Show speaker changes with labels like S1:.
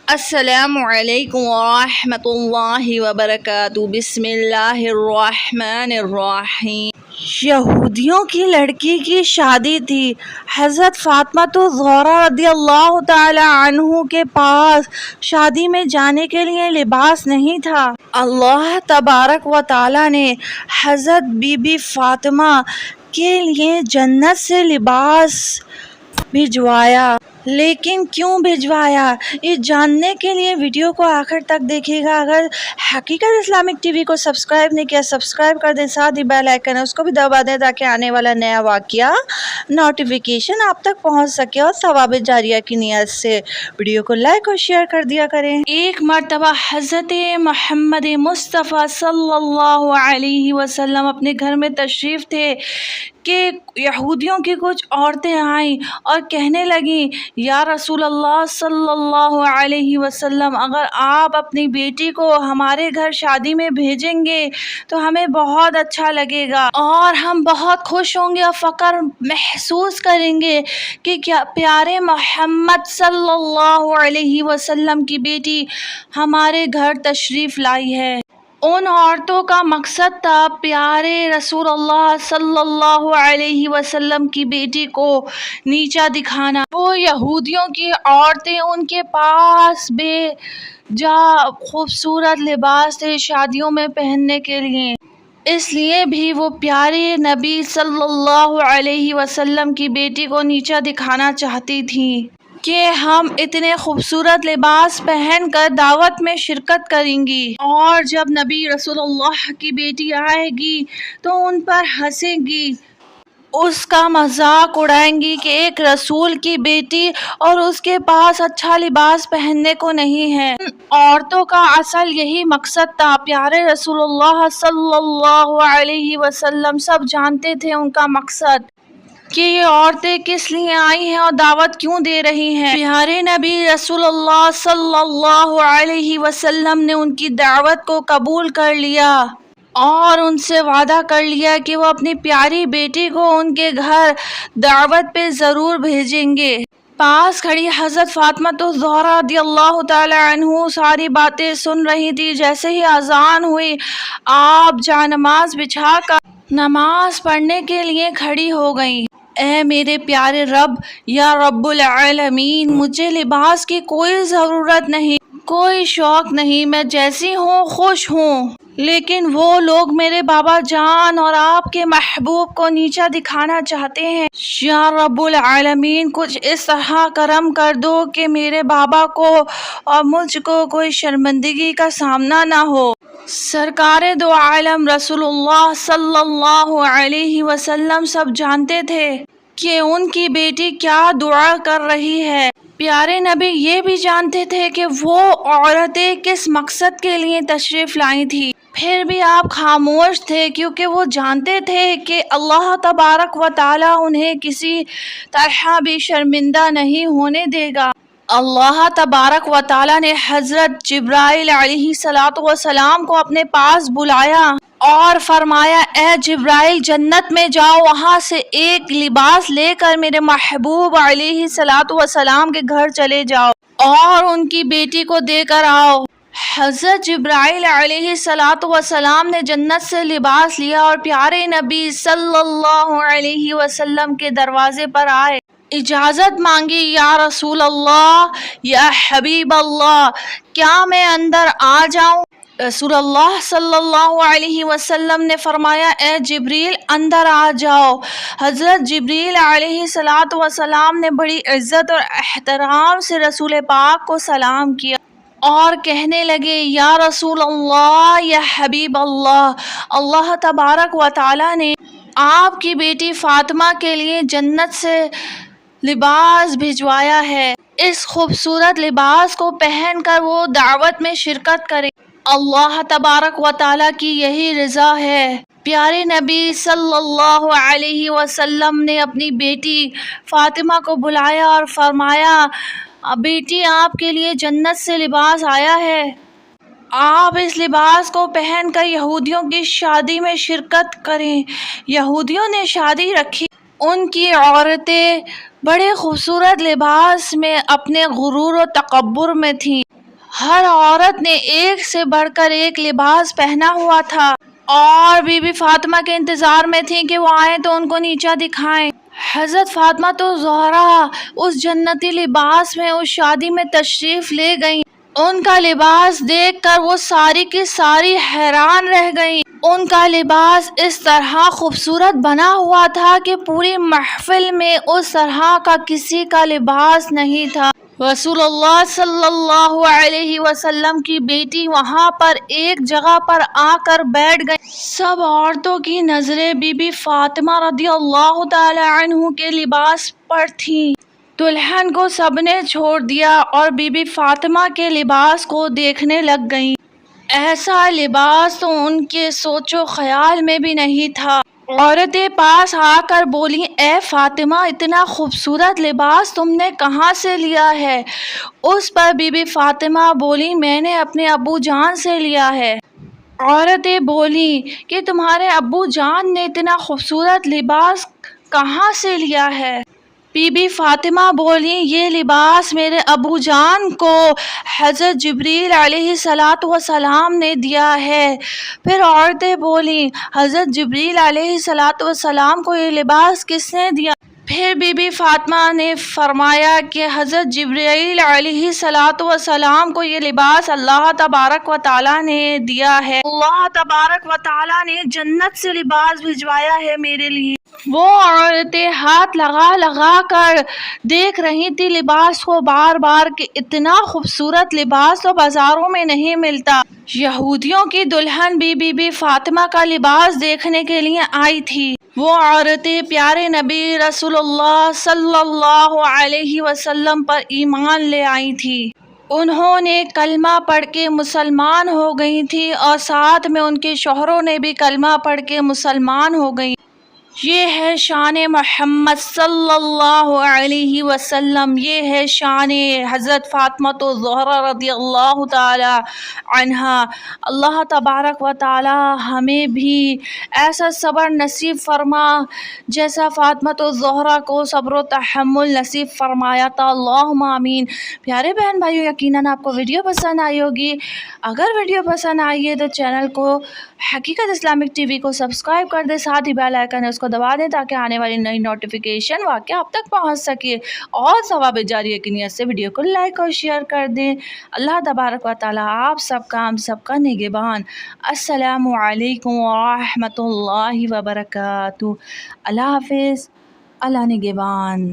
S1: السلام علیکم ورحمۃ اللہ وبرکاتہ۔ بسم اللہ الرحمن الرحیم۔ یہودیوں کی لڑکی کی شادی تھی۔ حضرت فاطمہ الزہرا رضی اللہ تعالی عنہ کے پاس شادی میں جانے کے لیے لباس نہیں تھا۔ اللہ تبارک و تعالی نے حضرت بی بی فاطمہ کے لیے جنت سے لباس بھجوایا۔ لیکن کیوں بھجوایا، یہ جاننے کے لیے ویڈیو کو آخر تک دیکھیے گا۔ اگر حقیقت اسلامک ٹی وی کو سبسکرائب نہیں کیا، سبسکرائب کر دیں، ساتھ ہی بیل آئیکن ہے اس کو بھی دبا دیں تاکہ آنے والا نیا واقعہ نوٹیفیکیشن آپ تک پہنچ سکے، اور ثواب جاریہ کی نیت سے ویڈیو کو لائک اور شیئر کر دیا کریں۔ ایک مرتبہ حضرت محمد مصطفیٰ صلی اللہ علیہ وسلم اپنے گھر میں تشریف تھے کہ یہودیوں کی کچھ عورتیں آئیں اور کہنے لگیں، یا رسول اللہ صلی اللہ علیہ وسلم، اگر آپ اپنی بیٹی کو ہمارے گھر شادی میں بھیجیں گے تو ہمیں بہت اچھا لگے گا اور ہم بہت خوش ہوں گے اور فخر محسوس کریں گے کہ کیا پیارے محمد صلی اللہ علیہ وسلم کی بیٹی ہمارے گھر تشریف لائی ہے۔ ان عورتوں کا مقصد تھا پیارے رسول اللہ صلی اللہ علیہ وسلم کی بیٹی کو نیچا دکھانا۔ وہ یہودیوں کی عورتیں، ان کے پاس بے جا خوبصورت لباس تھے شادیوں میں پہننے کے لیے، اس لیے بھی وہ پیارے نبی صلی اللہ علیہ وسلم کی بیٹی کو نیچا دکھانا چاہتی تھیں کہ ہم اتنے خوبصورت لباس پہن کر دعوت میں شرکت کریں گی، اور جب نبی رسول اللہ کی بیٹی آئے گی تو ان پر ہنسیں گی، اس کا مذاق اڑائیں گی کہ ایک رسول کی بیٹی اور اس کے پاس اچھا لباس پہننے کو نہیں ہے۔ ان عورتوں کا اصل یہی مقصد تھا۔ پیارے رسول اللہ صلی اللہ علیہ وسلم سب جانتے تھے ان کا مقصد، کہ یہ عورتیں کس لیے آئی ہیں اور دعوت کیوں دے رہی ہیں۔ پیارے نبی رسول اللہ صلی اللہ علیہ وسلم نے ان کی دعوت کو قبول کر لیا اور ان سے وعدہ کر لیا کہ وہ اپنی پیاری بیٹی کو ان کے گھر دعوت پہ ضرور بھیجیں گے۔ پاس کھڑی حضرت فاطمہ الزہرا رضی اللہ تعالی عنہ ساری باتیں سن رہی تھی۔ جیسے ہی اذان ہوئی، آپ جانماز بچھا کر نماز پڑھنے کے لیے کھڑی ہو گئیں۔ اے میرے پیارے رب، یا رب العالمین، مجھے لباس کی کوئی ضرورت نہیں، کوئی شوق نہیں، میں جیسی ہوں خوش ہوں، لیکن وہ لوگ میرے بابا جان اور آپ کے محبوب کو نیچا دکھانا چاہتے ہیں۔ یا رب العالمین، کچھ اس طرح کرم کر دو کہ میرے بابا کو اور مجھ کو کوئی شرمندگی کا سامنا نہ ہو۔ سرکار دو عالم رسول اللہ صلی اللہ علیہ وسلم سب جانتے تھے کہ ان کی بیٹی کیا دعا کر رہی ہے۔ پیارے نبی یہ بھی جانتے تھے کہ وہ عورتیں کس مقصد کے لیے تشریف لائی تھی، پھر بھی آپ خاموش تھے کیونکہ وہ جانتے تھے کہ اللہ تبارک و تعالی انہیں کسی طرح بھی شرمندہ نہیں ہونے دے گا۔ اللہ تبارک و تعالی نے حضرت جبرائیل علیہ السلام کو اپنے پاس بلایا اور فرمایا، اے جبرائیل، جنت میں جاؤ، وہاں سے ایک لباس لے کر میرے محبوب علیہ السلام کے گھر چلے جاؤ اور ان کی بیٹی کو دے کر آؤ۔ حضرت جبرائیل علیہ السلام نے جنت سے لباس لیا اور پیارے نبی صلی اللہ علیہ وسلم کے دروازے پر آئے، اجازت مانگی، یا رسول اللہ، یا حبیب اللہ، کیا میں اندر آ جاؤں؟ رسول اللہ صلی اللہ علیہ وسلم نے فرمایا، اے جبریل، اندر آ جاؤ۔ حضرت جبریل علیہ السلام نے بڑی عزت اور احترام سے رسول پاک کو سلام کیا اور کہنے لگے، یا رسول اللہ، یا حبیب اللہ، اللہ تبارک و تعالی نے آپ کی بیٹی فاطمہ کے لیے جنت سے لباس بھجوایا ہے، اس خوبصورت لباس کو پہن کر وہ دعوت میں شرکت کرے۔ اللہ تبارک و تعالی کی یہی رضا ہے۔ پیارے نبی صلی اللہ علیہ وسلم نے اپنی بیٹی فاطمہ کو بلایا اور فرمایا، بیٹی، آپ کے لیے جنت سے لباس آیا ہے، آپ اس لباس کو پہن کر یہودیوں کی شادی میں شرکت کریں۔ یہودیوں نے شادی رکھی، ان کی عورتیں بڑے خوبصورت لباس میں اپنے غرور و تکبر میں تھیں۔ ہر عورت نے ایک سے بڑھ کر ایک لباس پہنا ہوا تھا اور بی بی فاطمہ کے انتظار میں تھیں کہ وہ آئیں تو ان کو نیچا دکھائیں۔ حضرت فاطمہ تو زہرا اس جنتی لباس میں اس شادی میں تشریف لے گئیں۔ ان کا لباس دیکھ کر وہ ساری کی ساری حیران رہ گئیں۔ ان کا لباس اس طرح خوبصورت بنا ہوا تھا کہ پوری محفل میں اس طرح کا کسی کا لباس نہیں تھا۔ رسول اللہ صلی اللہ علیہ وسلم کی بیٹی وہاں پر ایک جگہ پر آ کر بیٹھ گئی۔ سب عورتوں کی نظریں بی بی فاطمہ رضی اللہ تعالی عنہ کے لباس پر تھیں۔ دلہن کو سب نے چھوڑ دیا اور بی بی فاطمہ کے لباس کو دیکھنے لگ گئیں۔ ایسا لباس تو ان کے سوچ و خیال میں بھی نہیں تھا۔ عورتیں پاس آ کر بولیں، اے فاطمہ، اتنا خوبصورت لباس تم نے کہاں سے لیا ہے؟ اس پر بی بی فاطمہ بولیں، میں نے اپنے ابو جان سے لیا ہے۔ عورتیں بولیں کہ تمہارے ابو جان نے اتنا خوبصورت لباس کہاں سے لیا ہے؟ بی بی فاطمہ بولیں، یہ لباس میرے ابو جان کو حضرت جبریل علیہ السلام نے دیا ہے۔ پھر عورتیں بولیں، حضرت جبریل علیہ السلام کو یہ لباس کس نے دیا؟ پھر بی بی فاطمہ نے فرمایا کہ حضرت جبریل علیہ السلام کو یہ لباس اللہ تبارک و تعالیٰ نے دیا ہے۔ اللہ تبارک و تعالیٰ نے جنت سے لباس بھجوایا ہے میرے لیے۔ وہ عورتیں ہاتھ لگا لگا کر دیکھ رہی تھی لباس کو بار بار کہ اتنا خوبصورت لباس تو بازاروں میں نہیں ملتا۔ یہودیوں کی دلہن بھی بی بی فاطمہ کا لباس دیکھنے کے لیے آئی تھی۔ وہ عورتیں پیارے نبی رسول اللہ صلی اللہ علیہ وسلم پر ایمان لے آئی تھی۔ انہوں نے کلمہ پڑھ کے مسلمان ہو گئی تھی اور ساتھ میں ان کے شوہروں نے بھی کلمہ پڑھ کے مسلمان ہو گئی۔ یہ ہے شان محمد صلی اللہ علیہ وسلم، یہ ہے شان حضرت فاطمہ الزہرا رضی اللہ تعالی عنہا۔ اللہ تبارک و تعالی ہمیں بھی ایسا صبر نصیب فرما جیسا فاطمہ الزہرا کو صبر و تحمل نصیب فرمایا تھا، اللہم آمین۔ پیارے بہن بھائیو، یقیناً آپ کو ویڈیو پسند آئی ہوگی۔ اگر ویڈیو پسند آئی ہے تو چینل کو حقیقت اسلامک ٹی وی کو سبسکرائب کر دیں، ساتھ ہی بیل آئیکن ہے اس کو دبا دیں تاکہ آنے والی نئی نوٹیفیکیشن واقعہ آپ تک پہنچ سکے، اور ثواب جاریہ کی نیت سے ویڈیو کو لائک اور شیئر کر دیں۔ اللہ تبارک و تعالی آپ سب کا ہم سب کا نگہبان۔ السلام علیکم ورحمۃ اللہ وبرکاتہ۔ اللہ حافظ، اللہ نگہبان۔